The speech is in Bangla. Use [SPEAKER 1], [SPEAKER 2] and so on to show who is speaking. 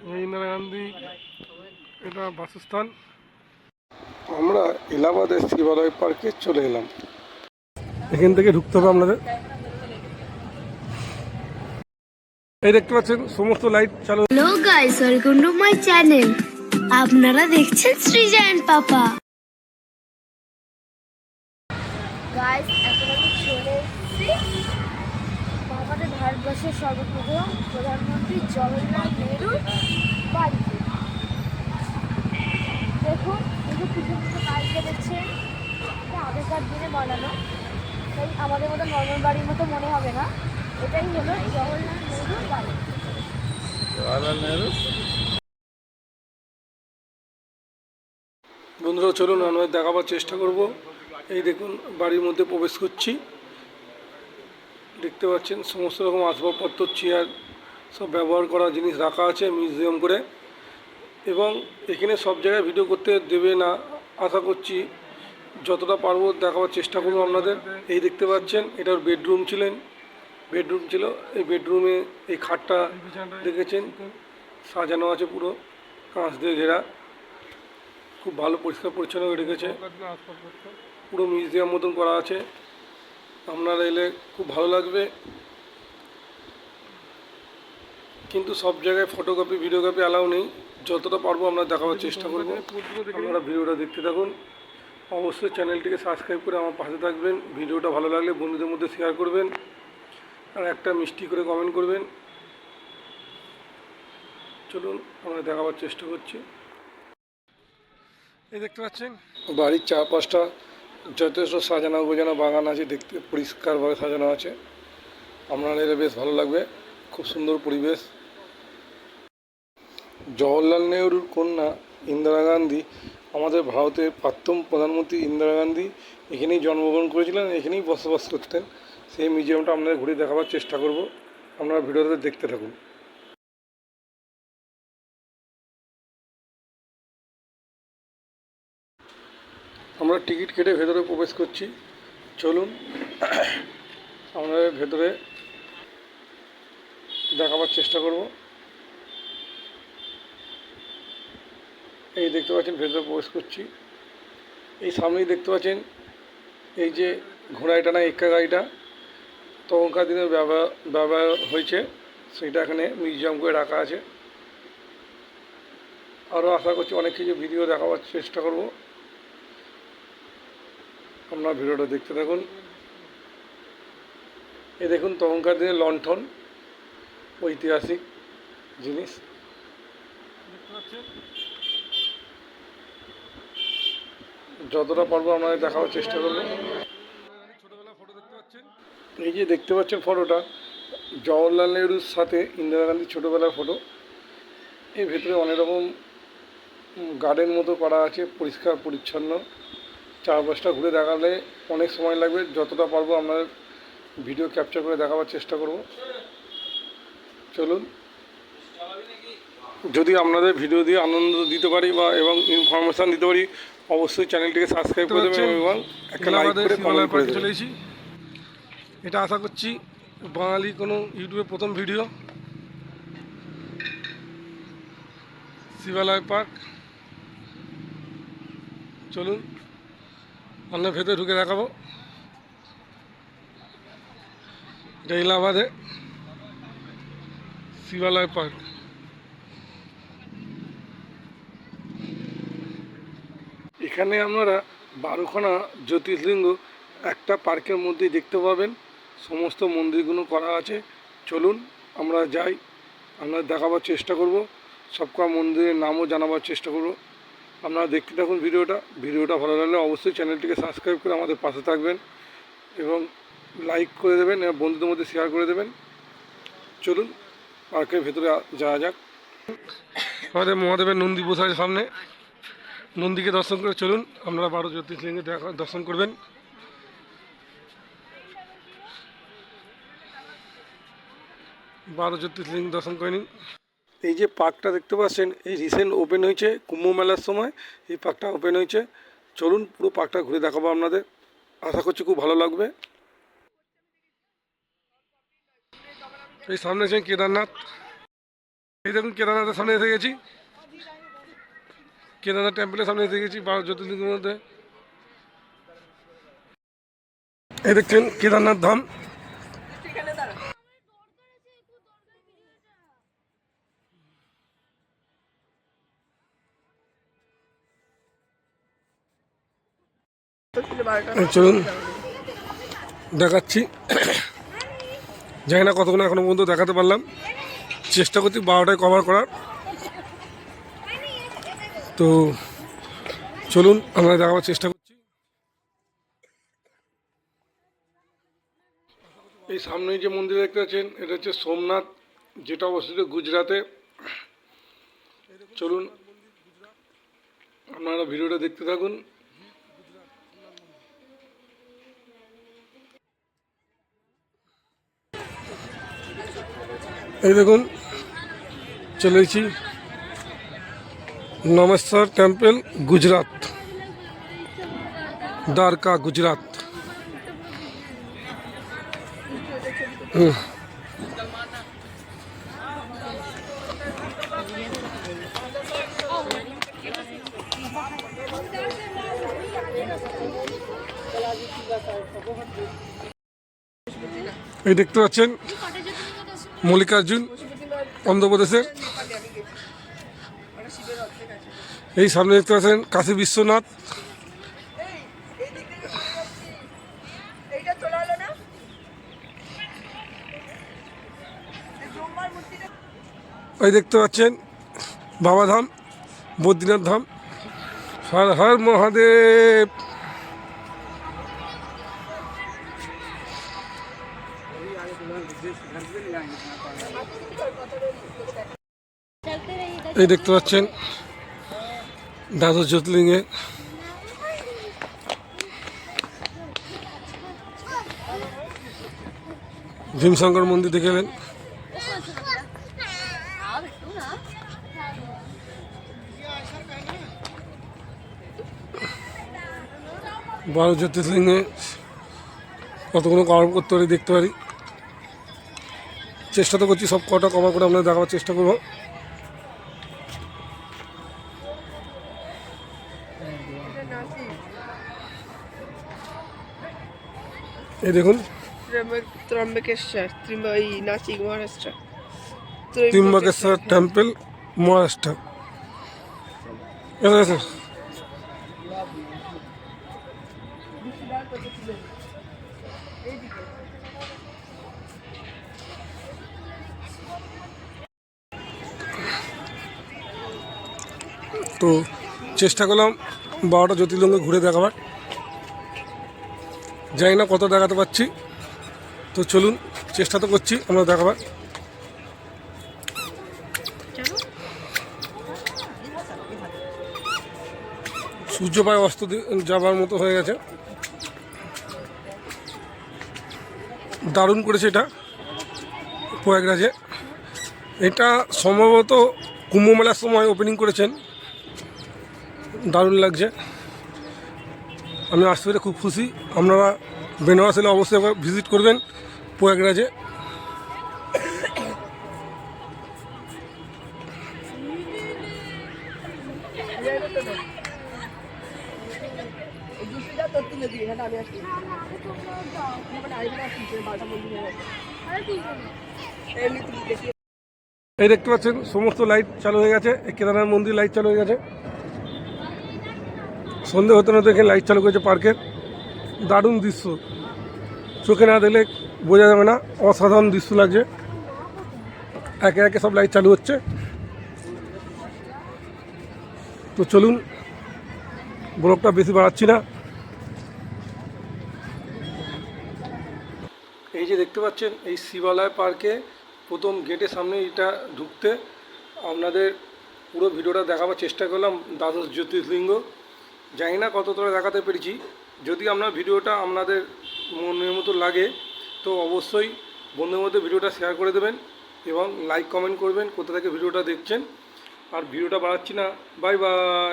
[SPEAKER 1] ইন্দিরা গান্ধী এটা বাসস্থান। আমরা এলাহাবাদের শিবালয় পার্কে চলে এলাম। এখান থেকে ঢুকতে হবে আপনাদের। এই দেখতে পাচ্ছেন সমস্ত লাইট চালু।
[SPEAKER 2] Hello guys, welcome to my channel. আপনারা দেখছেন সৃজন পাপা। গাইস, এখন আমি চলে এসেছি আমাদের ভারতবর্ষের সর্বপ্রথম প্রধানমন্ত্রী জওহরলাল নেহরুর বাড়িতে। দেখুন, কিছু কিছু কাজকে দেখছেন, আগেকার দিনে বানানো, তাই আমাদের মতো নর্মাল বাড়ির মতো মনে হবে না। এটাই হলো জওহরলাল নেহরুর বাড়ি।
[SPEAKER 1] জওহরলাল নেহরু। বন্ধুরা চলুন আমরা দেখাবার চেষ্টা করব। এই দেখুন বাড়ির মধ্যে প্রবেশ করছি। দেখতে পাচ্ছেন সমস্ত রকম আসবাবপত্র, চেয়ার, সব ব্যবহার করা জিনিস রাখা আছে মিউজিয়াম করে। এবং এখানে সব জায়গায় ভিডিও করতে দেবে না, আশা করছি যতটা পারবো দেখাবার চেষ্টা করবো আপনাদের। এই দেখতে পাচ্ছেন এটা ওর বেডরুম ছিল। এই বেডরুমে এই খাটটা দেখেছেন সাজানো আছে, পুরো কাঁচ দিয়ে ঘেরা, খুব ভালো পরিষ্কার পরিচ্ছন্ন রেখেছে, পুরো মিউজিয়াম মতন করা আছে। আপনারা এলে খুব ভালো লাগবে। কিন্তু সব জায়গায় ফটোগ্রাফি ভিডিওগ্রাফি অ্যালাউ নেই। যতটা পারবো আমরা দেখাবার চেষ্টা করব। আপনারা ভিডিওটা দেখতে থাকুন। অবশ্যই চ্যানেলটিকে সাবস্ক্রাইব করে আমার পাশে থাকবেন। ভিডিওটা ভালো লাগলে বন্ধুদের মধ্যে শেয়ার করবেন, আর একটা মিষ্টি করে কমেন্ট করবেন। চলুন আমরা দেখাবার চেষ্টা করছি। এই দেখতে পাচ্ছেন বাড়ির চারপাশটা যথেষ্ট সাজানো গোজানো, বাগান আছে, দেখতে পরিষ্কারভাবে সাজানো আছে। আপনারা এলে বেশ ভালো লাগবে, খুব সুন্দর পরিবেশ। জওহরলাল নেহরুর কন্যা ইন্দিরা গান্ধী, আমাদের ভারতের প্রাক্তন প্রধানমন্ত্রী ইন্দিরা গান্ধী এখানেই জন্মগ্রহণ করেছিলেন, এখানেই বসবাস করতেন। সেই মিউজিয়ামটা আপনাদের ঘুরে দেখাবার চেষ্টা করব। আপনারা ভিডিওতে দেখতে থাকুন। আমরা টিকিট কেটে ভেতরে প্রবেশ করছি। চলুন আমরা ভেতরে দেখাবার চেষ্টা করব। এই দেখতে পাচ্ছেন ভেতরে প্রবেশ করছি। এই সামনেই দেখতে পাচ্ছেন এই যে ঘোড়ায় টানা এক্কা গাড়িটা তখনকার দিনে ব্যবহার হয়েছে, সেটা এখানে মিউজিয়াম করে রাখা আছে। আরও আশা করছি অনেক কিছু ভিডিও দেখাবার চেষ্টা করব। আপনারা ভিডিওটা দেখতে থাকুন। এই দেখুন তখনকার দিনে লণ্ঠন, ঐতিহাসিক জিনিস যতটা পারবো আপনাদের দেখাবার চেষ্টা করবো। ছোটবেলার ফটো দেখতে পাচ্ছেন, এই যে দেখতে পাচ্ছেন ফটোটা জওহরলাল নেহরুর সাথে ইন্দিরা গান্ধীর ছোটোবেলার ফটো। এর ভেতরে অনেক রকম গার্ডেন মতো করা আছে, পরিষ্কার পরিচ্ছন্ন। চারপাশটা ঘুরে দেখালে অনেক সময় লাগবে, যতটা পারবো আপনাদের ভিডিও ক্যাপচার করে দেখাবার চেষ্টা করব। চলুন, যদি আপনাদের ভিডিও দিয়ে আনন্দ দিতে পারি বা এবং ইনফরমেশান দিতে পারি, অবশ্যই চ্যানেলটিকে সাবস্ক্রাইব করে দেবেন এবং একটা লাইক করে কমেন্ট করে দেবেন। চলে এসেছি, এটা আশা করছি বাঙালি কোনো ইউটিউবে প্রথম ভিডিও। শিবালয় পার্ক, চলুন আমরা ভেতরে ঢুকে দেখাবো। এটা এলাহাবাদে শিবালয় পার্ক। এখানে আপনারা 12খানা জ্যোতির্লিঙ্গ একটা পার্কের মধ্যেই দেখতে পাবেন। সমস্ত মন্দিরগুলো করা আছে। চলুন আমরা যাই, আমরা দেখাবার চেষ্টা করব, সবকা মন্দিরের নামও জানাবার চেষ্টা করব। আপনারা দেখতে থাকুন ভিডিওটা ভালো লাগলে অবশ্যই চ্যানেলটিকে সাবস্ক্রাইব করে আমাদের পাশে থাকবেন এবং লাইক করে দেবেন এবং বন্ধুদের মধ্যে শেয়ার করে দেবেন। চলুন পার্কের ভেতরে যাওয়া যাক। আমাদের মহাদেবের নন্দী বসার সামনে, নন্দীকে দর্শন করে চলুন আপনারা 12 জ্যোতির্লিঙ্গে দর্শন করবেন। 12 জ্যোতির্লিঙ্গ দর্শন করে নিন। এই যে পার্কটা দেখতে পাচ্ছেন, এই রিসেন্ট ওপেন হয়েছে, কুম্ভ মেলার সময় এই পার্কটা ওপেন হয়েছে। চলুন পুরো পার্কটা ঘুরে দেখাবো আপনাদের, আশা করছি খুব ভালো লাগবে। এই সামনে আছেন কেদারনাথ। এই দেখুন কেদারনাথের সামনে এসে গেছি, কেদারনাথ টেম্পলের সামনে এসে গেছি 12 জ্যোতির্লিঙ্গের মধ্যে। এই দেখছেন কেদারনাথ ধাম। চলুন দেখাচ্ছি, জানি না কতক্ষণ এখনো পর্যন্ত দেখাতে পারলাম, চেষ্টা করছি 12টায় কভার করার। তো চলুন আমরা দেখাবার চেষ্টা করছি। এই সামনেই যে মন্দির দেখতে পাচ্ছেন এটা হচ্ছে সোমনাথ, যেটা অবস্থিত গুজরাটে। চলুন আপনারা ভিডিওটা দেখতে থাকুন। এই দেখুন চলেছি নমস্কার টেম্পল গুজরাট, দ্বারকা গুজরাট। এই দেখতে পাচ্ছেন মল্লিকার্জুন অন্ধ্রপ্রদেশের। এই সামনে দেখতে পাচ্ছেন কাশী বিশ্বনাথ। এই দেখতে পাচ্ছেন বাবাধাম, বদ্রীনাথ ধাম। হর হর মহাদেব। এই দেখতে পাচ্ছেন দ্বাদশ জ্যোতির্লিঙ্গে ভীমশঙ্কর মন্দির দেখে এলেন। 12 জ্যোতির্লিঙ্গে কতগুলো কভার করতে পারি দেখতে পারি, চেষ্টা তো করছি সব কটা কভার করে আপনাদের দেখাবার চেষ্টা করবো। এই দেখুন
[SPEAKER 3] ত্রম্বকেশ্বর নাসিক মহারাষ্ট্র,
[SPEAKER 1] ত্রিম্বকেশ্বর টেম্পল মহারাষ্ট্র। তো চেষ্টা করলাম 12টা জ্যোতির্লিঙ্গ ঘুরে দেখাবার, জানি না কত দেখাতে পারছি। তো চলুন চেষ্টা তো করছি আমরা দেখাবার। সূর্য প্রায় অস্ত যাবার মতো হয়ে গেছে। দারুণ করেছে এটা প্রয়াগরাজে। এটা সম্ভবত কুম্ভ মেলার সময় ওপেনিং করেছেন, দারুণ লাগছে। আমি আসতে পেরে খুব খুশি। আপনারা বেনারস এলে অবশ্যই একবার ভিজিট করবেন প্রয়াগরাজে। এই দেখতে পাচ্ছেন সমস্ত লাইট চালু হয়ে গেছে, এই কেদারনাথ মন্দির লাইট চালু হয়ে গেছে। সন্ধে হতে না দেখে লাইট চালু করেছে পার্কের। দারুণ দৃশ্য, চোখে না দেখলে বোঝা যাবে না, অসাধারণ দৃশ্য লাগছে। একে একে সব লাইট চালু হচ্ছে। তো চলুন ব্লগটা বেশি বাড়াচ্ছি না। এই যে দেখতে পাচ্ছেন এই শিবালয় পার্কে প্রথম গেটের সামনে এটা ঢুকতে আপনাদের পুরো ভিডিওটা দেখাবার চেষ্টা করলাম। দ্বাদশ জ্যোতির্লিঙ্গ জানি না কতটা দেখাতে পেরেছি। যদি আপনার ভিডিওটা আপনাদের মনের মতো লাগে তো অবশ্যই বন্ধুদের মধ্যে ভিডিওটা শেয়ার করে দেবেন এবং লাইক কমেন্ট করবেন কোথা থেকে ভিডিওটা দেখছেন। আর ভিডিওটা বাড়াচ্ছি না, বাই বাই।